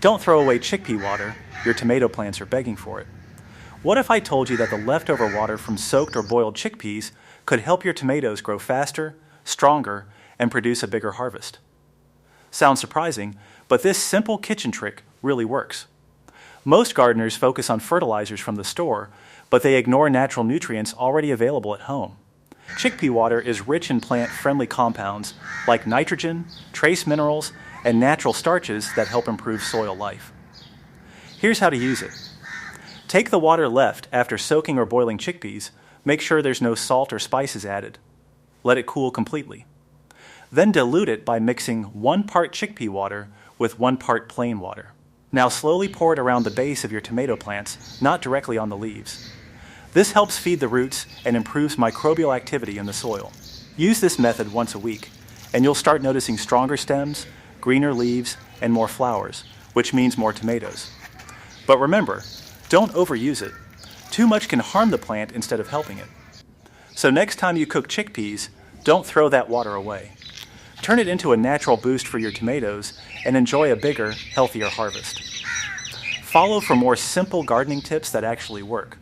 Don't throw away chickpea water, your tomato plants are begging for it. What if I told you that the leftover water from soaked or boiled chickpeas could help your tomatoes grow faster, stronger, and produce a bigger harvest? Sounds surprising, but this simple kitchen trick really works. Most gardeners focus on fertilizers from the store, but they ignore natural nutrients already available at home. Chickpea water is rich in plant-friendly compounds like nitrogen, trace minerals, and natural starches that help improve soil life. Here's how to use it. Take the water left after soaking or boiling chickpeas. Make sure there's no salt or spices added. Let it cool completely. Then dilute it by mixing 1 part chickpea water with 1 part plain water. Now slowly pour it around the base of your tomato plants, not directly on the leaves. This helps feed the roots and improves microbial activity in the soil. Use this method once a week, and you'll start noticing stronger stems, greener leaves, and more flowers, which means more tomatoes. But remember, don't overuse it. Too much can harm the plant instead of helping it. So next time you cook chickpeas, don't throw that water away. Turn it into a natural boost for your tomatoes and enjoy a bigger, healthier harvest. Follow for more simple gardening tips that actually work.